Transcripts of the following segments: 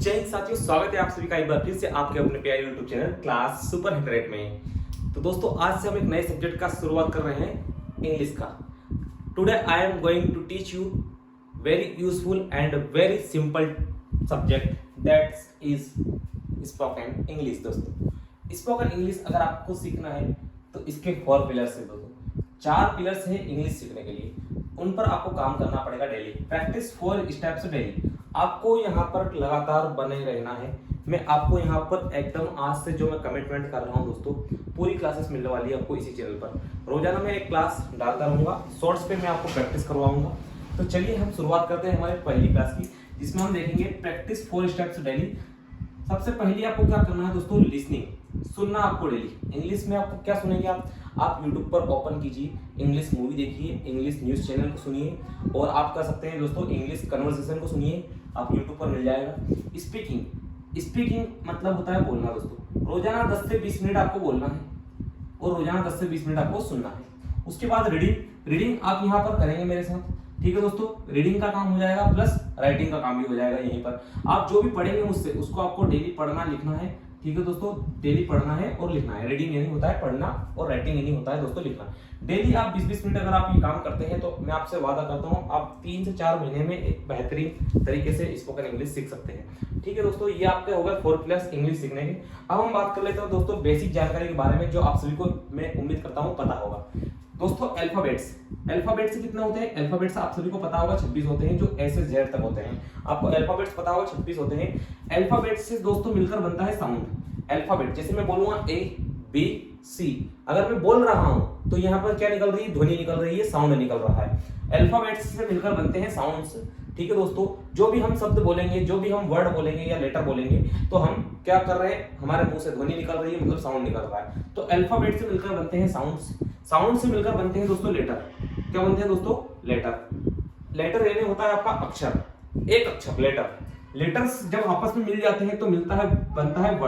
जय हिंद साथियों, स्वागत है आप सभी का एक बार फिर से आपके अपने प्यारे YouTube channel class super hit में। तो दोस्तों, आज से हम एक नए सब्जेक्ट का शुरुआत कर रहे हैं, इंग्लिश का। Today I am going to teach you very useful and very simple subject that is spoken English. दोस्तों, स्पोकन इंग्लिश अगर आपको सीखना है तो इसके 4 पिलर्स है। दोस्तों, 4 पिलर्स है इंग्लिश सीखने के लिए, उन पर आपको काम करना पड़ेगा डेली। Practice 4 steps daily. आपको यहाँ पर लगातार बने रहना है। मैं आपको यहाँ पर एकदम आज से जो मैं कमिटमेंट कर रहा हूँ दोस्तों, पूरी क्लासेस मिलने वाली है आपको इसी चैनल पर। रोजाना मैं एक क्लास डालता रहूँगा, शॉर्ट्स पे मैं आपको प्रैक्टिस करवाऊंगा। तो चलिए हम शुरुआत करते हैं हमारे पहली क्लास की, जिसमें हम देखेंगे प्रैक्टिस 4 स्टेप्स डेली। सबसे पहले आपको क्या करना है दोस्तों, लिसनिंग, सुनना आपको डेली। इंग्लिश में आपको क्या सुनेंगे आप यूट्यूब पर ओपन कीजिए, इंग्लिश मूवी देखिए, इंग्लिश न्यूज़ चैनल को सुनिए, और आप कर सकते हैं दोस्तों इंग्लिश कन्वर्सेशन को सुनिए, आप यूट्यूब पर मिल जाएगा। स्पीकिंग मतलब होता है बोलना। दोस्तों, रोजाना 10 से 20 मिनट आपको बोलना है और रोजाना 10 से 20 मिनट आपको सुनना है। उसके बाद रीडिंग आप यहाँ पर करेंगे मेरे साथ, ठीक है दोस्तों। रीडिंग का काम हो जाएगा प्लस राइटिंग का काम भी हो जाएगा। यहीं पर आप जो भी पढ़ेंगे मुझसे उसको आपको डेली पढ़ना लिखना है, ठीक है दोस्तों। डेली पढ़ना है और लिखना है। रीडिंग यानी होता है पढ़ना और राइटिंग यानी होता है दोस्तों लिखना। डेली आप 20-20 मिनट अगर आप ये काम करते हैं तो मैं आपसे वादा करता हूँ आप 3 से 4 महीने में एक बेहतरीन तरीके से स्पोकन इंग्लिश सीख सकते हैं, ठीक है दोस्तों। ये आपके हो गए 4 प्लस इंग्लिश सीखने के। अब हम बात कर लेते हैं दोस्तों बेसिक जानकारी के बारे में, जो आप सभी को मैं उम्मीद करता हूँ पता होगा। दोस्तों, अल्फाबेट्स से कितने होते हैं? अल्फाबेट्स आप सभी को पता होगा 26 होते हैं, जो ए से जेड तक होते हैं। आपको अल्फाबेट्स पता होगा 26 होते हैं। अल्फाबेट्स से दोस्तों मिलकर बनता है साउंड। अल्फाबेट जैसे मैं बोलूंगा ए बी सी, अगर मैं बोल रहा हूं तो यहाँ पर क्या निकल रही है? ध्वनि निकल रही है, साउंड निकल रहा है। अल्फाबेट्स से मिलकर बनते हैं साउंड्स, ठीक है दोस्तों। जो भी हम शब्द बोलेंगे, जो भी हम वर्ड बोलेंगे या लेटर बोलेंगे, तो हम क्या कर रहे हैं? हमारे मुंह से ध्वनि निकल रही है, मतलब साउंड निकल रहा है। तो अल्फाबेट से मिलकर बनते हैं साउंड्स, साउंड से मिलकर बनते हैं दोस्तों लेटर। क्या बनते हैं दोस्तों? लेटर यानी होता है आपका अक्षर, एक अक्षर लेटर। लेटर्स जब आपस में मिल जाते हैं तो बनता है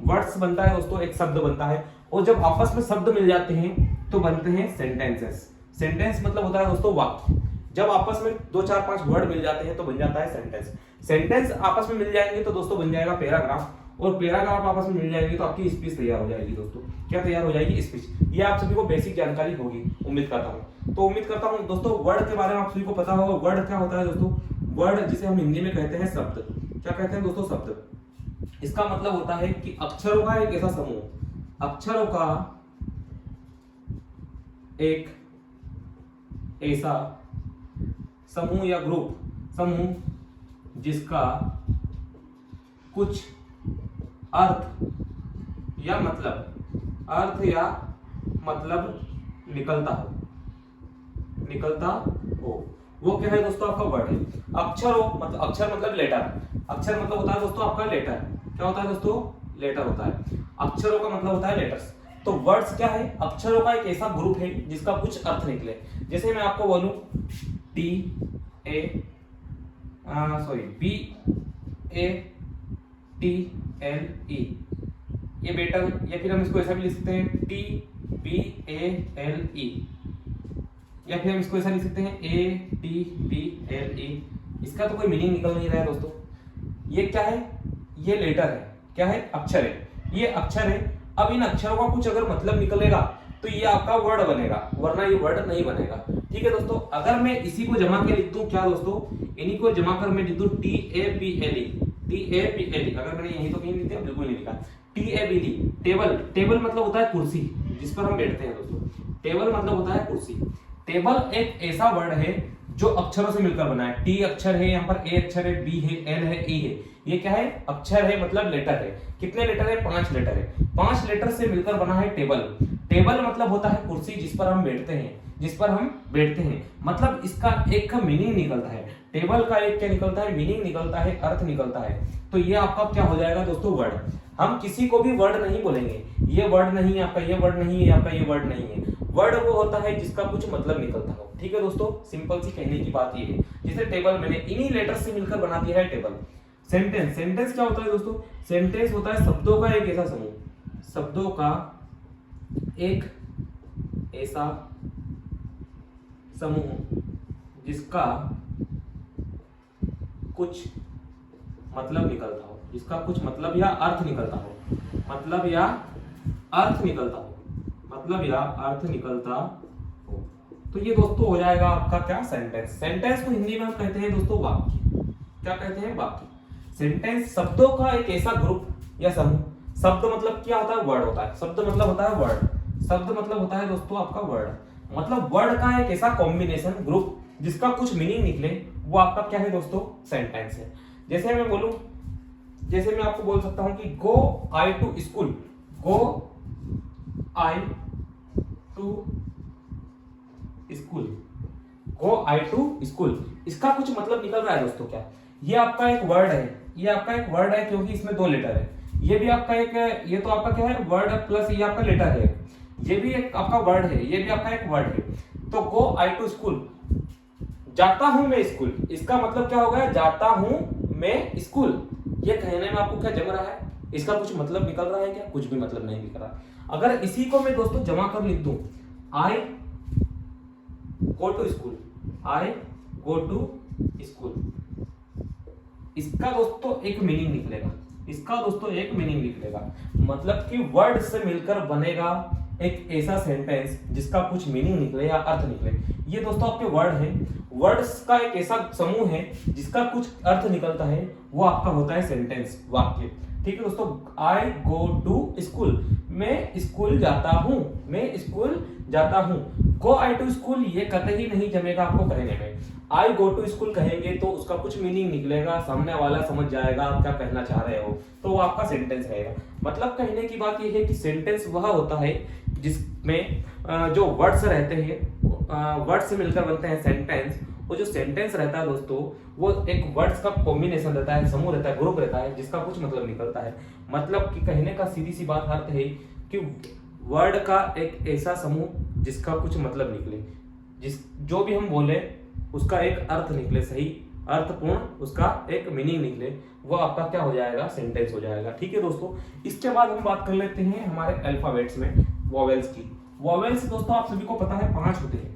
वर्ड्स बनता है दोस्तों, एक शब्द बनता है। और जब आपस में शब्द मिल जाते हैं तो बनते हैं सेंटेंसेस। सेंटेंस मतलब होता है दोस्तों वाक्य। जब आपस में 2 4 5 वर्ड मिल जाते हैं तो बन जाता है सेंटेंस। सेंटेंस आपस में मिल जाएंगे तो दोस्तों बन जाएगा पैराग्राफ, और पैराग्राफ आपस में मिल जाएंगे तो आपकी स्पीच तैयार हो जाएगी। दोस्तों, क्या तैयार हो जाएगी? स्पीच। ये आप सभी को बेसिक जानकारी होगी, उम्मीद करता हूँ। तो उम्मीद करता हूँ दोस्तों वर्ड के बारे में आप सभी को पता होगा। वर्ड क्या होता है दोस्तों? वर्ड जिसे हम हिंदी में कहते हैं शब्द। क्या कहते हैं दोस्तों? शब्द। इसका मतलब होता है कि अक्षरों का एक ऐसा समूह, अक्षरों का एक ऐसा समूह या समूह जिसका कुछ अर्थ या मतलब निकलता हो, वो क्या है दोस्तों? आपका वर्ड है। अक्षर मतलब लेटर। अक्षर मतलब होता है दोस्तों आपका लेटर। क्या होता है दोस्तों? लेटर होता है। अक्षरों का मतलब होता है लेटर्स। तो वर्ड्स क्या है? अक्षरों का एक ऐसा ग्रुप है जिसका कुछ अर्थ निकले। जैसे मैं आपको बोलूं BATLE, ये बेटर, या फिर हम इसको ऐसा भी लिख सकते हैं TBALE, या फिर हम इसको ऐसा लिख सकते हैं ATBLE। इसका तो कोई मीनिंग निकल नहीं रहा है दोस्तों। ये क्या है? ये लेटर है। क्या है? अक्षर है। ये अक्षर है। अब इन अक्षरों का कुछ अगर मतलब निकलेगा तो ये आपका वर्ड बनेगा, वरना ये वर्ड नहीं बनेगा, ठीक है दोस्तों। अगर मैं इसी को जमा के लिख दूं, क्या दोस्तों? इन्हीं को जमा कर मैं लिख दूं TABLE। अगर मैंने यही तो कहीं लिख दिया, बिल्कुल नहीं लिखा। TABLE। टेबल मतलब होता है कुर्सी, जिस पर हम बैठते हैं दोस्तों। टेबल मतलब होता है कुर्सी। टेबल एक ऐसा वर्ड है जो अक्षरों से मिलकर बना है। टी अक्षर है, यहाँ पर ए अक्षर है, बी है, एल है, ई है। ये क्या है? अक्षर है, मतलब लेटर है। कितने लेटर है? 5 लेटर है। 5 लेटर से मिलकर बना है टेबल। टेबल मतलब होता है कुर्सी जिस पर हम बैठते हैं। मतलब इसका एक का मीनिंग निकलता है। टेबल का एक क्या निकलता है? मीनिंग निकलता है, अर्थ निकलता है। तो ये आपका क्या हो जाएगा दोस्तों? वर्ड। हम किसी को भी वर्ड नहीं बोलेंगे, ये वर्ड नहीं है आपका, ये वर्ड नहीं है आपका, ये वर्ड नहीं है। वर्ड वो होता है जिसका कुछ मतलब निकलता हो, ठीक है दोस्तों। सिंपल सी कहने की बात ये है। जैसे टेबल मैंने इन्हीं लेटर से मिलकर बना दिया है टेबल। सेंटेंस क्या होता है दोस्तों? सेंटेंस होता है शब्दों का एक ऐसा समूह, शब्दों का एक ऐसा समूह जिसका कुछ मतलब निकलता हो, जिसका कुछ मतलब या अर्थ निकलता हो, मतलब या अर्थ निकलता हो, मतलब या अर्थ निकलता हो। तो ये दोस्तों हो जाएगा आपका क्या, सेंटेंस। सेंटेंस को हिंदी में हम कहते हैं दोस्तों वाक्य। क्या कहते हैं, वाक्य। सेंटेंस शब्दों का एक ऐसा ग्रुप या समूह। शब्द मतलब क्या होता है, वर्ड होता है। शब्द मतलब होता है वर्ड। शब्द मतलब होता है दोस्तों आपका वर्ड। मतलब वर्ड का एक ऐसा कॉम्बिनेशन, ग्रुप, जिसका कुछ मीनिंग निकले, वो आपका क्या है दोस्तों, सेंटेंस है। जैसे मैं बोलूं, जैसे मैं आपको बोल सकता हूं कि go I to school. Go I to school. Go I to school, इसका कुछ मतलब निकल रहा है दोस्तों क्या, ये आपका एक वर्ड है, ये आपका एक वर्ड है क्योंकि इसमें 2 लेटर है। ये भी आपका एक, ये तो आपका क्या है, वर्ड प्लस ये आपका लेटर है। ये भी एक आपका वर्ड है, ये भी आपका एक वर्ड है। तो गो आई टू स्कूल, जाता हूं मैं स्कूल, इसका मतलब क्या हो गया, जाता हूं मैं स्कूल। ये कहने में आपको क्या जम रहा है, इसका कुछ मतलब निकल रहा है क्या, कुछ भी मतलब नहीं निकल रहा। अगर इसी को मैं दोस्तों जमा कर लिख दूं, I go to school, I go to school, इसका दोस्तों एक मीनिंग निकलेगा, इसका दोस्तों एक मीनिंग निकलेगा। मतलब कि वर्ड से मिलकर बनेगा एक ऐसा सेंटेंस जिसका कुछ मीनिंग निकले या अर्थ निकले। ये दोस्तों आपके वर्ड है, वर्ड्स का एक ऐसा समूह है जिसका कुछ अर्थ निकलता है, वो आपका होता है सेंटेंस, वाक्य। ठीक है दोस्तों, आई गो टू स्कूल, मैं स्कूल जाता हूं, मैं स्कूल जाता हूं। गो आई टू स्कूल ये कतई नहीं जमेगा आपको कहने में। आई गो टू स्कूल कहेंगे तो उसका कुछ मीनिंग निकलेगा, सामने वाला समझ जाएगा आप क्या कहना चाह रहे हो, तो वो आपका सेंटेंस रहेगा। मतलब कहने की बात ये है कि सेंटेंस वह होता है जिसमें जो वर्ड्स रहते हैं, वर्ड से मिलकर बनते हैं सेंटेंस। वो जो सेंटेंस रहता है दोस्तों, वो एक वर्ड्स का कॉम्बिनेशन रहता है, समूह रहता है, ग्रुप रहता है, जिसका कुछ मतलब निकलता है। मतलब कि कहने का सीधी सी बात अर्थ है कि वर्ड का एक ऐसा समूह जिसका कुछ मतलब निकले, जिस जो भी हम बोले उसका एक अर्थ निकले, सही अर्थपूर्ण उसका एक मीनिंग निकले, वो आपका क्या हो जाएगा, सेंटेंस हो जाएगा। ठीक है दोस्तों, इसके बाद हम बात कर लेते हैं हमारे अल्फाबेट्स में वोवेल्स की। वोवेल्स दोस्तों आप सभी को पता है 5 होते हैं।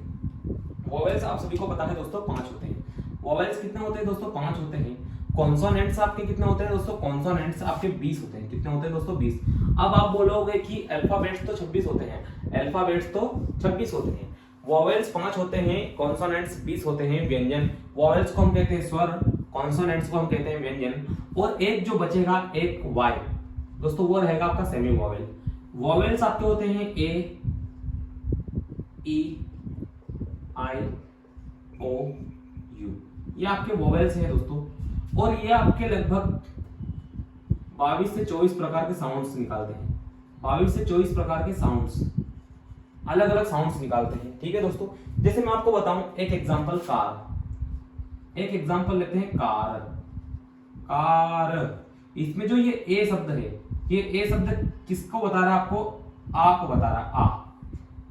वोवेल्स आप सभी को पता है दोस्तों 5 होते हैं। वोवेल्स कितने होते हैं दोस्तों, 5 होते हैं। कॉन्सोनेंट्स आपके कितने होते हैं दोस्तों, कॉन्सोनेंट्स आपके 20 होते हैं। कितने होते हैं दोस्तों, 20। अब आप बोलोगे कि अल्फाबेट्स तो 26 होते हैं, अल्फाबेट्स तो 26 होते हैं। वोवेल्स 5 होते हैं, कॉन्सोनेंट्स 20 होते हैं, व्यंजन। वोवेल्स को हम कहते हैं स्वर, कॉन्सोनेंट्स को हम कहते हैं व्यंजन। और एक जो बचेगा एक वाई दोस्तों, वो रहेगा आपका सेमी वोवेल। वोवेल्स आपके होते हैं ए, ई, आई, ओ, यू, ये आपके वोवेल्स हैं दोस्तों। और ये आपके लगभग 22 से 24 प्रकार के साउंड्स निकालते हैं। 22 से 24 प्रकार के साउंड्स, अलग अलग साउंड्स निकालते हैं। ठीक है दोस्तों, जैसे मैं आपको बताऊं एक एग्जांपल, कार। एक एग्जांपल लेते हैं कार। कार, इसमें जो ये ए शब्द है, ये ए शब्द किसको बता रहा है आपको, आ को बता रहा है।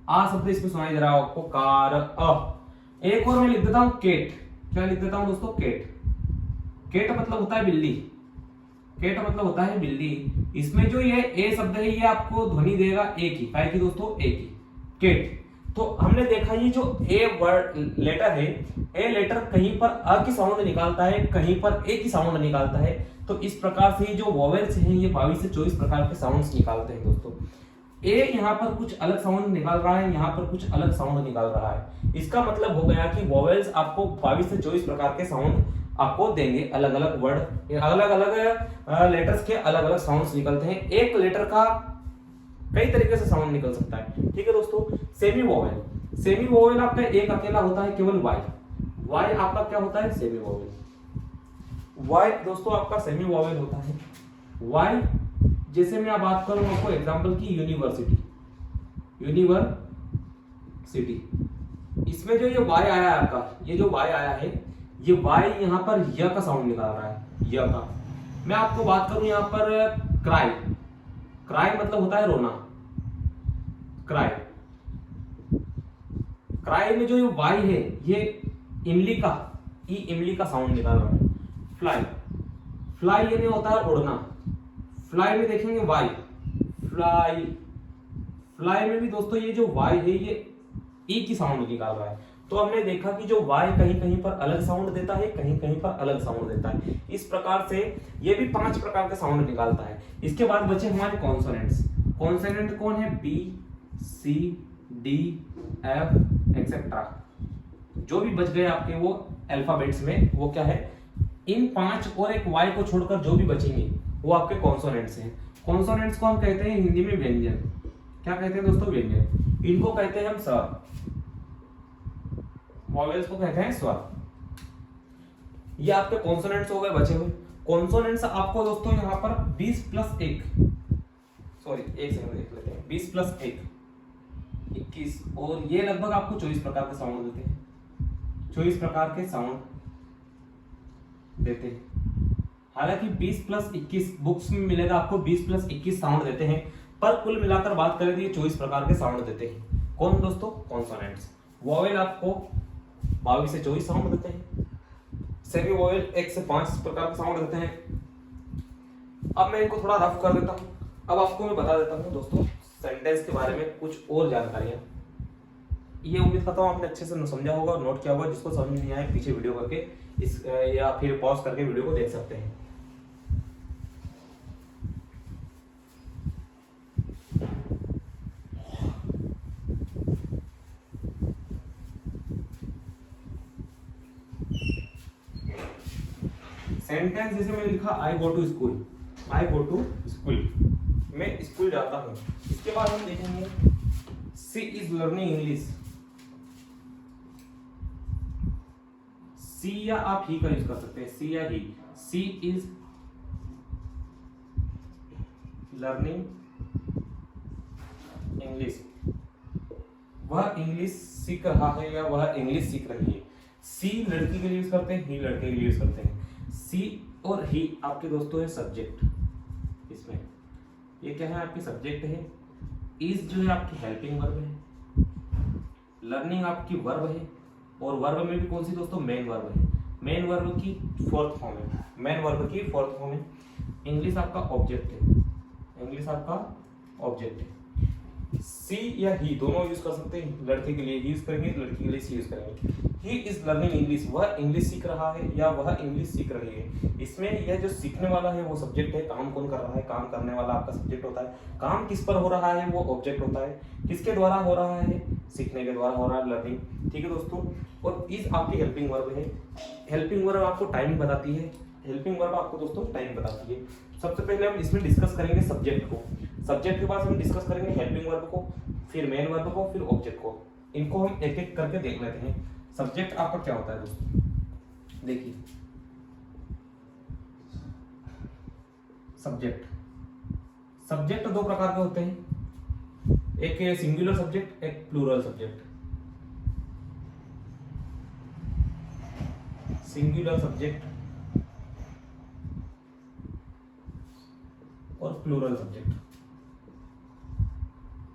आ शब्द इसमें सुनाई दे रहा है आपको, कार, अ। एक और मैं लिख देता हूं केट। क्या लिख देता हूं दोस्तों, केट। केट मतलब होता है बिल्ली, केट मतलब होता है बिल्ली। इसमें जो ये ए शब्द है ये आपको ध्वनि देगा ए की, काय की दोस्तों, ए की, केट। तो हमने देखा ये जो ए वर्ड लेटर है, ए लेटर कहीं पर अ की साउंड निकालता है, कहीं पर ए की साउंड निकालता है। तो इस प्रकार से जो वोवेल्स हैं ये 22 से 24 प्रकार के साउंड्स निकालते हैं दोस्तों। ए यहाँ पर कुछ अलग साउंड निकाल रहा है, यहाँ पर कुछ अलग साउंड निकाल रहा है। इसका मतलब हो गया कि वोवेल्स आपको 22 से 24 प्रकार के साउंड आपको देंगे। अलग अलग वर्ड, अलग अलग लेटर्स के अलग अलग साउंड्स निकलते हैं। एक लेटर का कई तरीके से साउंड निकल सकता है। ठीक है दोस्तों, सेमी वोवेल। सेमी वोवेल आपका एक अकेला होता है, केवल वाई। वाई आपका क्या होता है, सेमी वोवेल। वाई दोस्तों आपका सेमी वोवेल होता है। वाई जैसे मैं बात करूं आपको एग्जांपल की, यूनिवर्सिटी, यूनिवर्सिटी, इसमें जो ये वाई आया है आपका, ये जो वाई आया है, ये वाई यहाँ पर य का साउंड निकाल रहा है, य का। मैं आपको बात करूं यहाँ पर क्राई। क्राई मतलब होता है रोना, क्राई। क्राई में जो ये वाई है ये इमली का, ई इमली का साउंड निकाल रहा है। फ्लाई, फ्लाई ये नहीं होता है उड़ना, फ्लाई में देखेंगे वाई, फ्लाई। फ्लाई में भी दोस्तों ये जो वाई है ये ई की साउंड निकाल रहा है। तो हमने देखा कि जो y कहीं कहीं पर अलग साउंड देता है, कहीं कहीं पर अलग साउंड देता है। इस प्रकार से ये भी 5 प्रकार के साउंड निकालता है। इसके बाद बचे हमारे कॉन्सोनेंट्स। कॉन्सोनेंट कौन है? B, C, D, F etcetera. जो भी बच गए आपके वो अल्फाबेट्स में, वो क्या है? इन 5 और एक y को छोड़कर जो भी बचेंगे वो आपके कॉन्सोनेंट्स हैं। कॉन्सोनेंट्स को हम कहते हैं हिंदी में व्यंजन। क्या कहते हैं दोस्तों? व्यंजन। इनको कहते हैं हम स्वर। वॉवेल्स को कहते हैं स्वर। ये आपके कॉन्सोनेंट्स हो गए बचे हुए। कॉन्सोनेंट्स आपको दोस्तों यहाँ पर 20 + 1, सॉरी एक सेकंड देख लेते हैं, 20 + 1 21, और ये लगभग आपको 24 प्रकार के साउंड देते हैं। 24 प्रकार के साउंड देते हैं। हालांकि 20 + 21 बुक्स में मिलेगा आपको, 20 + 21 साउंड देते हैं, पर कुल मिलाकर बात करें तो ये 24 प्रकार के साउंड देते हैं। कौन दोस्तों? कॉन्सोनेंट्स। वॉवेल आपको 22 से 24 साउंड देते हैं। सेमी वॉवेल 1 से 5 प्रकार के साउंड देते हैं। अब मैं इनको थोड़ा रफ कर देता हूँ। अब आपको मैं बता देता हूँ दोस्तों सेंटेंस के बारे में कुछ और जानकारियां। ये उम्मीद करता हूँ आपने अच्छे से समझा होगा और नोट किया होगा। जिसको समझ नहीं आए पीछे वीडियो करके इस या फिर पॉज करके वीडियो को देख सकते हैं। सेंटेंस जैसे मैंने लिखा I go to school. I go to school, मैं स्कूल जाता हूँ। इसके बाद हम देखेंगे she is learning English. She या आप ही का यूज कर सकते हैं, सी या ही। सी इज लर्निंग इंग्लिश। वह इंग्लिश सीख रहा है या वह इंग्लिश सीख रही है। सी लड़की के लिए यूज करते हैं, ही लड़के के लिए यूज करते हैं। सी और ही आपके दोस्तों है सब्जेक्ट। इसमें ये क्या है? आपकी सब्जेक्ट है। इज जो है आपकी हेल्पिंग वर्ब है। लर्निंग आपकी वर्ब है, और वर्ब में भी कौन सी दोस्तों? मेन वर्ब है। मेन वर्ब की 4th फॉर्म है। मेन वर्ब की 4th फॉर्म है। इंग्लिश आपका ऑब्जेक्ट है। इंग्लिश आपका ऑब्जेक्ट है। सी या ही दोनों यूज कर सकते हैं। लड़के के लिए ही यूज करेंगे, लड़की के लिए सी यूज करेंगे। ही इज लर्निंग इंग्लिश, वह इंग्लिश सीख रहा है या वह इंग्लिश सीख रही है। इसमें यह जो सीखने वाला है वो सब्जेक्ट है। काम कौन कर रहा है? काम करने वाला आपका सब्जेक्ट होता है। काम किस पर हो रहा है? वो ऑब्जेक्ट होता है। किसके द्वारा हो रहा है? सीखने के द्वारा हो रहा है, लर्निंग। ठीक है दोस्तों। और इज आपकी हेल्पिंग वर्ब है। हेल्पिंग वर्ब आपको टाइम बताती है। हेल्पिंग वर्ब आपको दोस्तों टाइम बताती है। सबसे पहले हम इसमें डिस्कस करेंगे सब्जेक्ट को। सब्जेक्ट के बाद हम डिस्कस करेंगे हेल्पिंग वर्ब को, फिर मेन वर्ब को, फिर ऑब्जेक्ट को। इनको हम एक एक करके देख लेते हैं। सब्जेक्ट आपका क्या होता है दोस्तों? देखिए सब्जेक्ट, सब्जेक्ट 2 प्रकार के होते हैं। एक है सिंगुलर सब्जेक्ट, एक प्लूरल सब्जेक्ट। सिंगुलर सब्जेक्ट और प्लूरल सब्जेक्ट।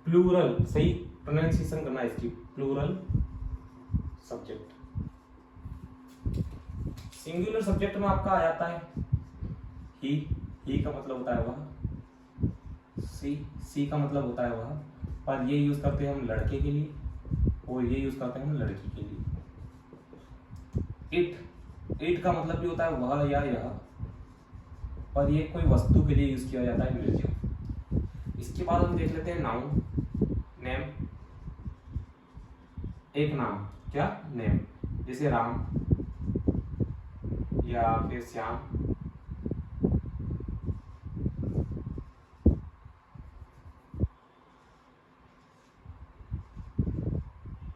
प्लूरल सही प्रोनाउंसिएशन करना है इसकी, प्लूरल सब्जेक्ट। सिंगुलर सब्जेक्ट में आपका आ जाता है ही का मतलब होता है वह। सी का मतलब होता है वह, पर ये यूज करते हैं हम लड़के के लिए और ये यूज करते हैं हम लड़की के लिए। इट का मतलब भी होता है वह या यह, पर ये कोई वस्तु के लिए यूज किया जाता है, म्यूजियम। इसके बाद हम देख लेते हैं नाउन, नेम। एक नाम, क्या? नेम। जैसे राम या फिर श्याम।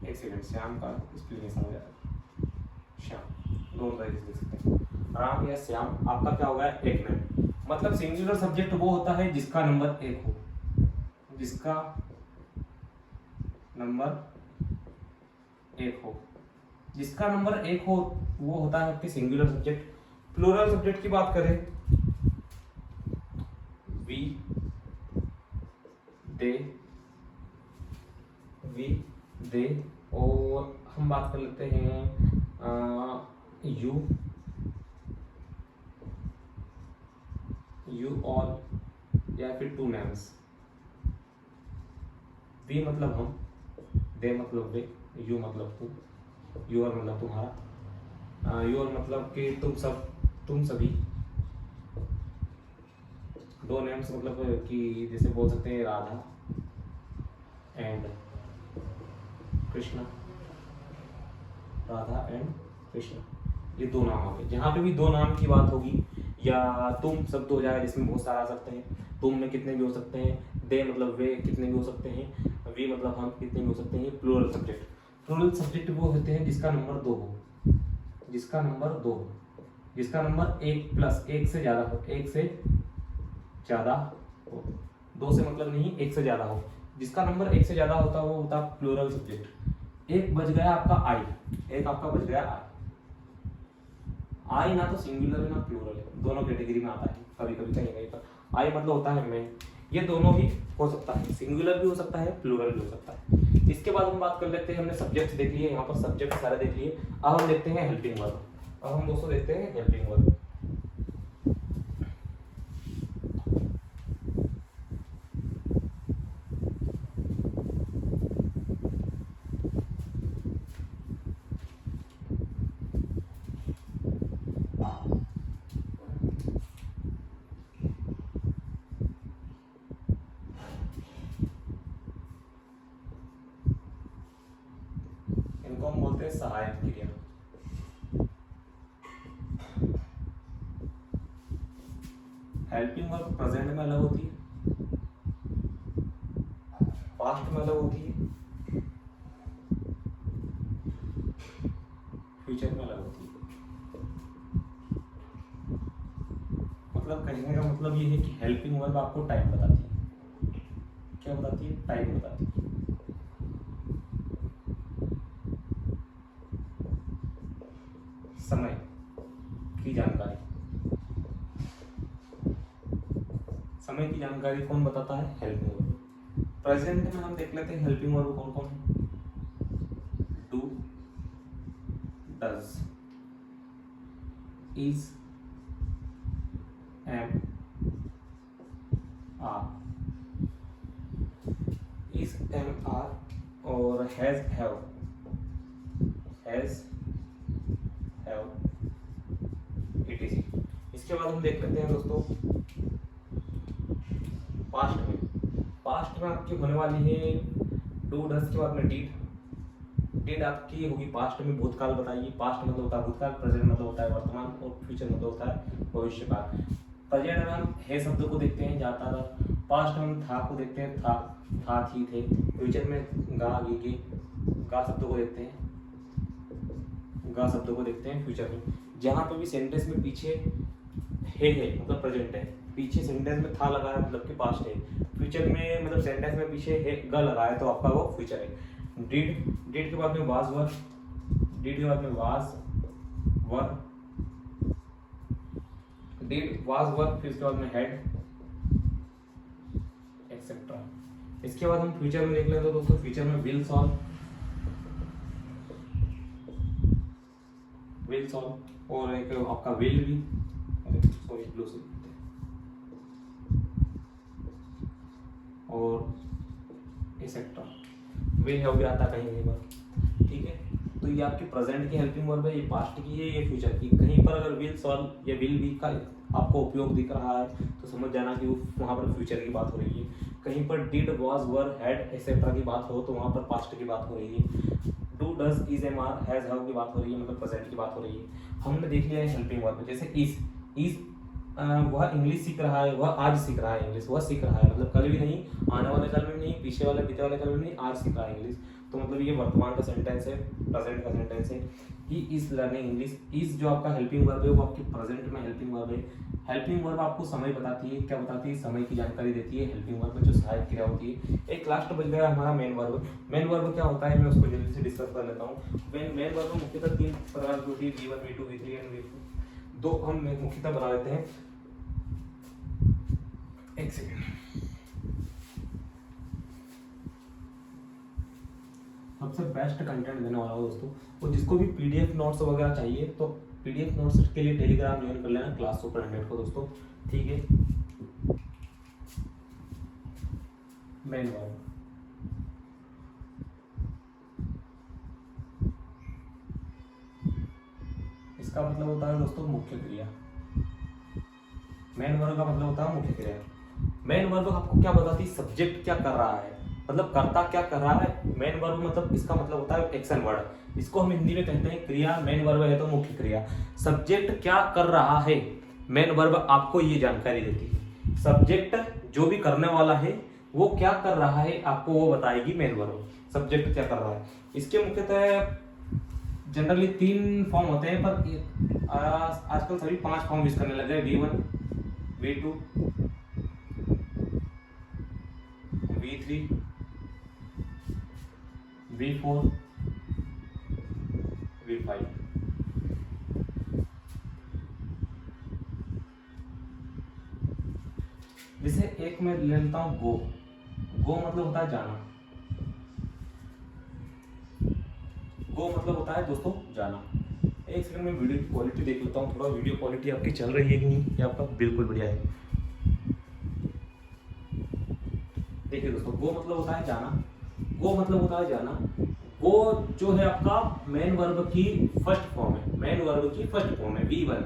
एक सेकंड, श्याम का एक्सप्लेनेशन हो जाता है। श्याम दोनों तरीके से देख सकते हैं। राम या श्याम आपका क्या होगा? एक नेम। मतलब सिंगुलर सब्जेक्ट वो होता है जिसका नंबर 1 हो। जिसका नंबर 1 हो, जिसका नंबर 1 हो वो होता है आपके सिंगुलर सब्जेक्ट। प्लूरल सब्जेक्ट की बात करें, वी, दे, और हम बात कर लेते हैं यू ऑल, या फिर 2 नेम्स। वी मतलब हम, दे मतलब वे, यू मतलब तुम, योर मतलब तुम्हारा, योर मतलब कि तुम सभी। दो नेम्स मतलब कि जैसे बोल सकते हैं राधा एंड कृष्णा, राधा एंड कृष्णा, ये दो नाम हो गए। जहाँ पे भी दो नाम की बात होगी या तुम शब्द हो जाएगा जिसमें बहुत सारा आ सकते हैं। तुम में कितने भी हो सकते हैं, दे मतलब वे कितने भी हो सकते हैं, वी मतलब हम कितने भी हो सकते हैं। प्लूरल सब्जेक्ट, प्लूरल सब्जेक्ट वो होते हैं जिसका नंबर दो हो, जिसका नंबर दो हो, जिसका नंबर एक प्लस एक से ज्यादा हो, एक से ज्यादा हो, दो से मतलब नहीं, एक से ज्यादा हो। जिसका नंबर एक से ज्यादा होता है वो होता है प्लूरल सब्जेक्ट। एक बच गया आपका आई, एक आपका बच गया आई। आई ना तो सिंगुलर है ना प्लूरल है, दोनों कैटेगरी में आता है कभी कभी कहीं कहीं पर। आई मतलब होता है मैं, ये दोनों भी हो सकता है, सिंगुलर भी हो सकता है, प्लूरल भी हो सकता है। इसके बाद हम बात कर लेते हैं, हमने सब्जेक्ट देख लिए, यहाँ पर सब्जेक्ट सारे देख लिए। अब हम देखते हैं हेल्पिंग वर्ब। अब हम दोस्तों देखते हैं हेल्पिंग वर्ब। इनको हम बोलते हैं सहायक क्रिया। हेल्पिंग वर्ब प्रेजेंट में अलग होती है, पास्ट में अलग होती है, फ्यूचर में अलग होती है। मतलब कहने का मतलब ये है कि हेल्पिंग वर्ब आपको टाइम बताती है। क्या बताती है? टाइम बताती है। समय की जानकारी, समय की जानकारी कौन बताता है? Helping verb. प्रेजेंट में हम देख लेते हैं हेल्पिंग वर्ब कौन कौन है। Do, does, is, am, are, is, am, are और has, have, has, have, etc। इसके बाद हम देख लेते हैं दोस्तों पास्ट में। पास्ट में आपकी होने वाली है डू, डज के बाद में डिड। डिड आपकी होगी पास्ट में, भूतकाल बताइए। पास्ट मतलब होता है भूतकाल, प्रेजेंट मतलब होता है वर्तमान और फ्यूचर मतलब होता है भविष्यकाल। प्रेजेंट में हम है शब्द को देखते हैं, जाता था। पास्ट में हम था को देखते हैं, था थी थे। फ्यूचर में गा गे, गा शब्द को देखते हैं, गा शब्द को देखते हैं फ्यूचर में। जहां पर भी सेंटेंस में पीछे है मतलब प्रेजेंट है, पीछे सेंटेंस में था लगा है मतलब कि पास्ट है। फ्यूचर में मतलब सेंटेंस में पीछे है ग लगा है तो आपका वो फ्यूचर है। डिड, डिड के बाद में वाज वर, डिड के बाद में वाज वर, डिड वाज वर, फिर इसके बाद में हैड, एक्सेट्रा। इसके बाद हम फ्यूचर में देख लेते हैं दोस्तों। फ्यूचर में विल सॉल्व, विल सॉल्व और एक आपका विल भी, सॉरी ब्लू से, और एक्सेट्रा। विल हैव भी आता कहीं कहीं पर, ठीक है। तो ये आपकी प्रेजेंट की हेल्पिंग वर्ब है, ये पास्ट की है, ये फ्यूचर की। कहीं पर अगर विल सॉल्व या विल बी का आपको उपयोग दिख रहा है तो समझ जाना कि वहाँ पर फ्यूचर की बात हो रही है। कहीं पर did was were had etcetera की बात हो तो वहाँ पर पास्ट की बात हो रही है। Do does is am are has have की बात हो रही है, मतलब प्रेजेंट की बात हो रही है। हमने देख लिया है हेल्पिंग वर्ब, जैसे इज, इज वह इंग्लिश सीख रहा है, वह आज सीख रहा है इंग्लिश, वह सीख रहा है मतलब कल भी नहीं, आने वाले कल में नहीं, पीछे वाले बीते वाले कल में नहीं, आज सीख रहा है इंग्लिश। तो मतलब ये वर्तमान का सेंटेंस है, प्रेजेंट का सेंटेंस है। He is learning English. Is जो आपका हेल्पिंग वर्ब है वो आपकी प्रेजेंट में हेल्पिंग वर्ब है। हेल्पिंग वर्ब आपको समय बताती है, क्या बताती है? समय की जानकारी देती है। हेल्पिंग वर्ब में जो सहायक क्रिया होती है। एक लास्ट बच गया हमारा मेन वर्ब। मेन वर्ब क्या होता है मैं उसको जल्दी से डिस्कस कर लेता हूँ। मेन वर्ब में मुख्यतः तीन प्रकार की होती है, V1, V2, V3 and V4। दो हम मुख्यतः बना लेते हैं। एक सेकेंड, सबसे बेस्ट कंटेंट देने वाला हूँ दोस्तों। और जिसको भी पीडीएफ नोट्स वगैरह चाहिए तो पीडीएफ नोट्स के लिए टेलीग्राम ज्वाइन कर लेना क्लास सुपर को दोस्तों, ठीक है। मेन वर्ब, इसका मतलब होता है दोस्तों मुख्य क्रिया। मेन वर्ब का मतलब होता है मुख्य क्रिया। मेन वर्ब आपको क्या बताती है, सब्जेक्ट क्या कर रहा है, मतलब कर्ता क्या कर रहा है। मेन वर्ब मतलब इसका मतलब होता है एक्शन वर्ड, इसको हम हिंदी में कहते हैं क्रिया। मेन वर्ब है तो मुख्य क्रिया। सब्जेक्ट क्या कर रहा है, मेन वर्ब आपको ये जानकारी देती है। सब्जेक्ट जो भी करने वाला है वो क्या कर रहा है आपको वो बताएगी मेन वर्ब, सब्जेक्ट क्या कर रहा है। इसके मुख्यतः जनरली 3 फॉर्म होते हैं, पर आजकल सभी 5 फॉर्म यूज करने लगे। V1, V2, V3, V4, V5। जैसे एक मैं ले लेता हूं गो। गो मतलब होता है जाना। गो मतलब होता है दोस्तों जाना। एक सेकंड में वीडियो की क्वालिटी देख लेता हूँ, थोड़ा वीडियो क्वालिटी आपकी चल रही है कि नहीं, ये आपका बिल्कुल बढ़िया है। देखिए दोस्तों, गो मतलब होता है जाना। गो मतलब होता है जाना। गो जो है आपका मेन वर्ब की फर्स्ट फॉर्म है, मेन वर्ब की फर्स्ट फॉर्म है V1।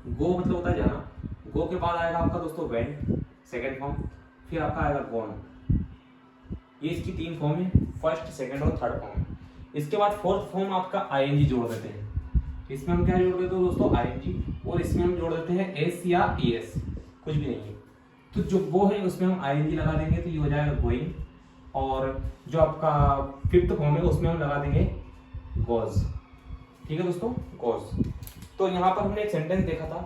गो मतलब होता है जाना। गो के बाद आएगा आपका दोस्तों वेंट, सेकेंड फॉर्म। फिर आपका आएगा गॉन। ये इसकी 3 फॉर्म है, फर्स्ट, सेकेंड और थर्ड फॉर्म। इसके बाद फोर्थ फॉर्म आपका ING जोड़ देते हैं। इसमें हम क्या जोड़ देते हैं दोस्तों, ING, और इसमें हम जोड़ देते हैं S या ES, कुछ भी नहीं है। तो जो वो है उसमें हम ING लगा देंगे तो ये हो जाएगा गोइंग। और जो आपका फिफ्थ फॉर्म है उसमें हम लगा देंगे गोज। ठीक है दोस्तों, गोज। तो यहाँ पर हमने एक सेंटेंस देखा था,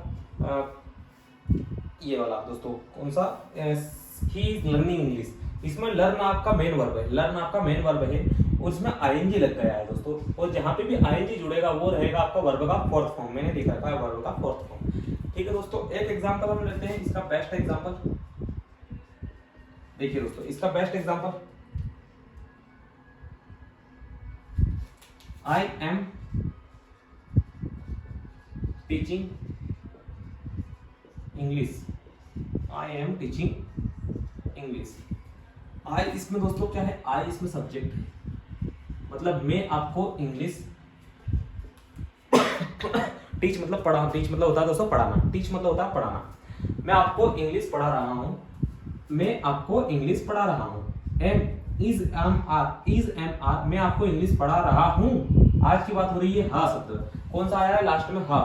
ये वाला दोस्तों, कौन सा, ही इज लर्निंग इंग्लिश। इसमें लर्न आपका मेन वर्ब है, लर्न आपका मेन वर्ब है और इसमें ING लग गया है दोस्तों। और जहां पे भी ING जुड़ेगा वो रहेगा आपका वर्ब का फोर्थ फॉर्म। मैंने लिखा था वर्ब का फोर्थ फॉर्म। ठीक है दोस्तों, एक एग्जांपल हम लेते हैं, इसका बेस्ट एग्जांपल देखिए दोस्तों, इसका best example, I am teaching English. I am teaching English. I इसमें दोस्तों क्या है, आई इसमें सब्जेक्ट है, मतलब मैं आपको इंग्लिश टीच मतलब पढ़ा, टीच मतलब होता है दोस्तों पढ़ाना, टीच मतलब होता है पढ़ाना। मैं आपको इंग्लिश पढ़ा रहा हूं, मैं आपको इंग्लिश पढ़ा रहा हूं। एम इज एम आर, मैं आपको इंग्लिश पढ़ा रहा हूं। आज की बात हो रही है हा शब्द, कौन सा आया है लास्ट में, हा।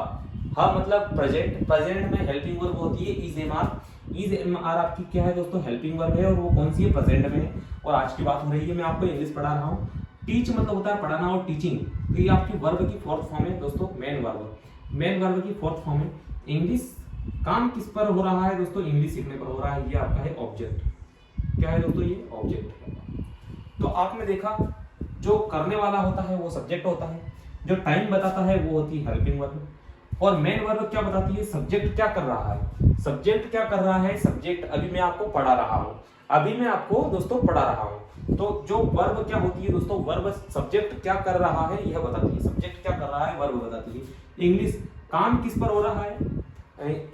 हा मतलब प्रेजेंट, प्रेजेंट में हेल्पिंग वर्ब होती है is am are. Is am are आपकी क्या है दोस्तों, हेल्पिंग वर्ब है, और वो कौन सी है, प्रेजेंट में है। और आज की बात हो रही है मैं आपको इंग्लिश पढ़ा रहा हूँ। टीच मतलब होता है पढ़ाना और टीचिंग, तो ये आपकी वर्ब की फोर्थ फॉर्म है दोस्तों, मेन वर्ब। मेन वर्ब की फोर्थ फॉर्म है। इंग्लिश काम किस पर हो रहा है दोस्तों, इंग्लिश सीखने पर हो रहा है, ये आपका है ऑब्जेक्ट। क्या है दोस्तों, ये ऑब्जेक्ट है। तो आपने देखा जो करने वाला होता है वो सब्जेक्ट होता है, जो टाइम बताता है वो होती है हेल्पिंग वर्ब, और मेन वर्ब क्या बताती है, सब्जेक्ट क्या कर रहा है। सब्जेक्ट क्या कर रहा है, सब्जेक्ट अभी मैं आपको पढ़ा रहा हूं, अभी मैं आपको दोस्तों पढ़ा रहा हूं। तो जो वर्ब क्या होती है दोस्तों, वर्ब सब्जेक्ट क्या कर रहा है यह बताती है, सब्जेक्ट क्या कर रहा है वर्ब बताती है। इंग्लिश काम किस पर हो रहा है,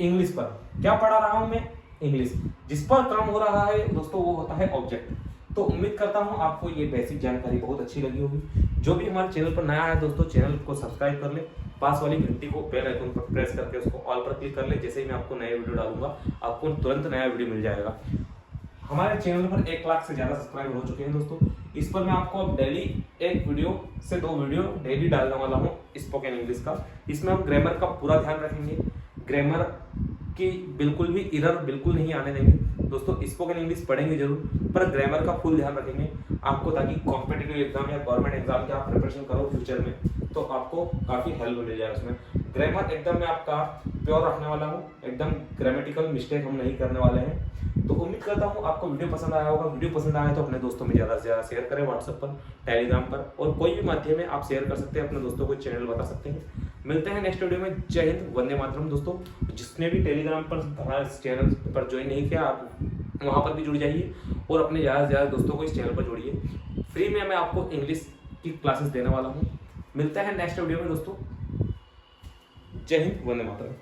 इंग्लिश पर। क्या पढ़ा रहा हूं मैं, इंग्लिश। जिस पर काम हो रहा है दोस्तों वो होता है ऑब्जेक्ट। तो उम्मीद करता हूं आपको ये बेसिक जानकारी बहुत अच्छी लगी होगी। जो भी हमारे चैनल पर नया है दोस्तों, चैनल को सब्सक्राइब कर ले, पास वाली घंटी को बेल आइकन पर प्रेस करके उसको ऑल पर क्लिक कर ले। जैसे ही मैं आपको नया वीडियो डालूंगा आपको तुरंत नया वीडियो मिल जाएगा। हमारे चैनल पर 1 लाख से ज्यादा सब्सक्राइबर हो चुके हैं दोस्तों। इस पर मैं आपको अब डेली 1 वीडियो से 2 वीडियो डेली डालने वाला हूँ स्पोकन इंग्लिश का। इसमें हम ग्रामर का पूरा ध्यान रखेंगे, ग्रामर की बिल्कुल भी एरर बिल्कुल नहीं आने देंगे दोस्तों। स्पोकन इंग्लिश पढ़ेंगे जरूर, पर ग्रामर का फुल ध्यान रखेंगे आपको, ताकि कॉम्पिटिटिव एग्जाम या गवर्नमेंट एग्जाम की आप प्रिपरेशन करो फ्यूचर में तो आपको काफी हेल्प मिल जाए उसमें। ग्रामर एकदम मैं आपका प्योर रखने वाला हूँ, एकदम ग्रामेटिकल मिस्टेक हम नहीं करने वाले हैं। तो उम्मीद करता हूँ आपको वीडियो पसंद आया होगा। वीडियो पसंद आया तो अपने दोस्तों में ज़्यादा से ज़्यादा शेयर करें, व्हाट्सएप पर, टेलीग्राम पर, और कोई भी माध्यम में आप शेयर कर सकते हैं, अपने दोस्तों को चैनल बता सकते हैं। मिलते हैं नेक्स्ट वीडियो में। जय हिंद, वंदे मातरम दोस्तों। जिसने भी टेलीग्राम पर हमारे चैनल पर ज्वाइन नहीं किया आप वहाँ पर भी जुड़ जाइए और अपने ज़्यादा से ज़्यादा दोस्तों को इस चैनल पर जोड़िए। फ्री में मैं आपको इंग्लिश की क्लासेस देने वाला हूँ। मिलते हैं नेक्स्ट वीडियो में दोस्तों। जय हिंद, वंदे मातरम।